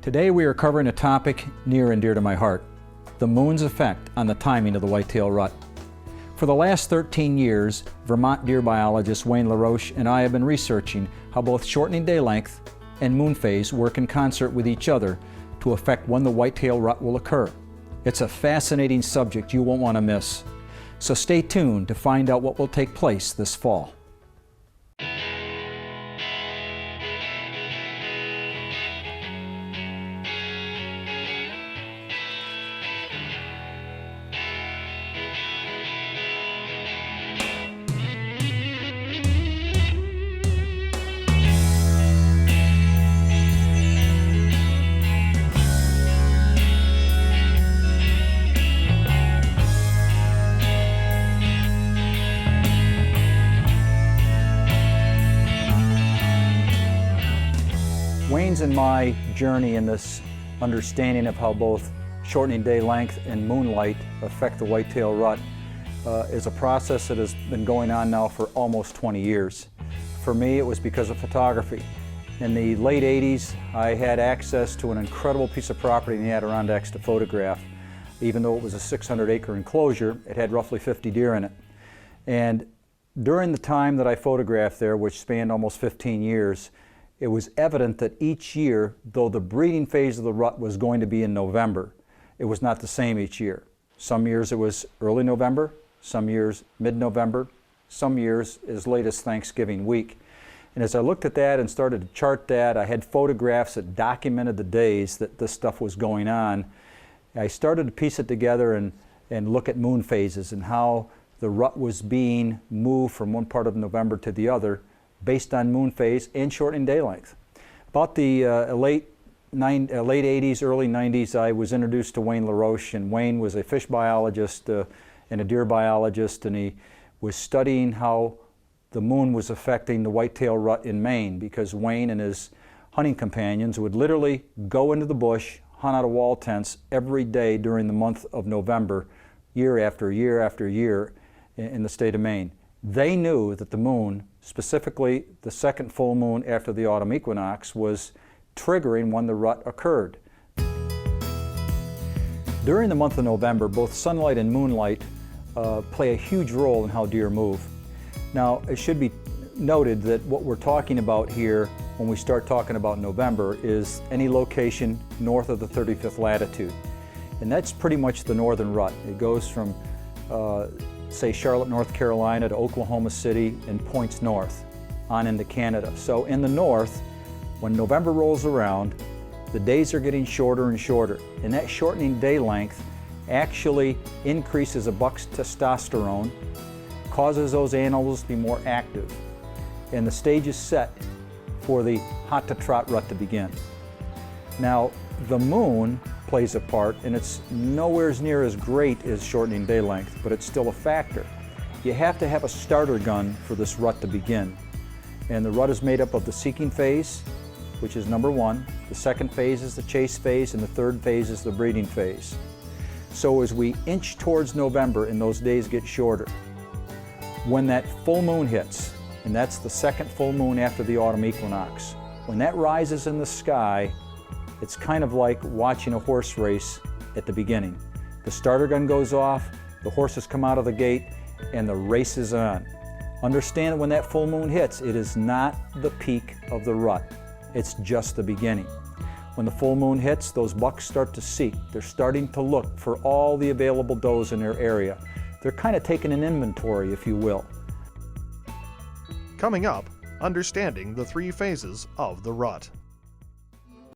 Today we are covering a topic near and dear to my heart, the moon's effect on the timing of the whitetail rut. For the last 13 years, Vermont deer biologist Wayne LaRoche and I have been researching how both shortening day length and moon phase work in concert with each other to affect when the whitetail rut will occur. It's a fascinating subject you won't want to miss. So stay tuned to find out what will take place this fall. Wayne's and my journey in this understanding of how both shortening day length and moonlight affect the whitetail rut is a process that has been going on now for almost 20 years. For me, it was because of photography. In the late 80s, I had access to an incredible piece of property in the Adirondacks to photograph. Even though it was a 600-acre enclosure, it had roughly 50 deer in it. And during the time that I photographed there, which spanned almost 15 years, it was evident that each year, though the breeding phase of the rut was going to be in November, it was not the same each year. Some years it was early November, some years mid-November, some years as late as Thanksgiving week. And as I looked at that and started to chart that, I had photographs that documented the days that this stuff was going on. I started to piece it together and look at moon phases and how the rut was being moved from one part of November to the other based on moon phase and shortening day length. About the late 80s, early 90s, I was introduced to Wayne LaRoche, and Wayne was a fish biologist and a deer biologist, and he was studying how the moon was affecting the whitetail rut in Maine, because Wayne and his hunting companions would literally go into the bush, hunt out of wall tents every day during the month of November, year after year after year in the state of Maine. They knew that the moon, specifically the second full moon after the autumn equinox, was triggering when the rut occurred. During the month of November, both sunlight and moonlight play a huge role in how deer move. Now, it should be noted that what we're talking about here when we start talking about November is any location north of the 35th latitude. And that's pretty much the northern rut. It goes from say Charlotte, North Carolina to Oklahoma City and points north on into Canada. So in the north, when November rolls around, the days are getting shorter and shorter. And that shortening day length actually increases a buck's testosterone, causes those animals to be more active. And the stage is set for the hot to trot rut to begin. Now, the moon plays a part, and it's nowhere near as great as shortening day length, but it's still a factor. You have to have a starter gun for this rut to begin. And the rut is made up of the seeking phase, which is number one. The second phase is the chase phase, and the third phase is the breeding phase. So as we inch towards November and those days get shorter, when that full moon hits, and that's the second full moon after the autumn equinox, when that rises in the sky, it's kind of like watching a horse race at the beginning. The starter gun goes off, the horses come out of the gate, and the race is on. Understand that when that full moon hits, it is not the peak of the rut. It's just the beginning. When the full moon hits, those bucks start to seek. They're starting to look for all the available does in their area. They're kind of taking an inventory, if you will. Coming up, understanding the three phases of the rut.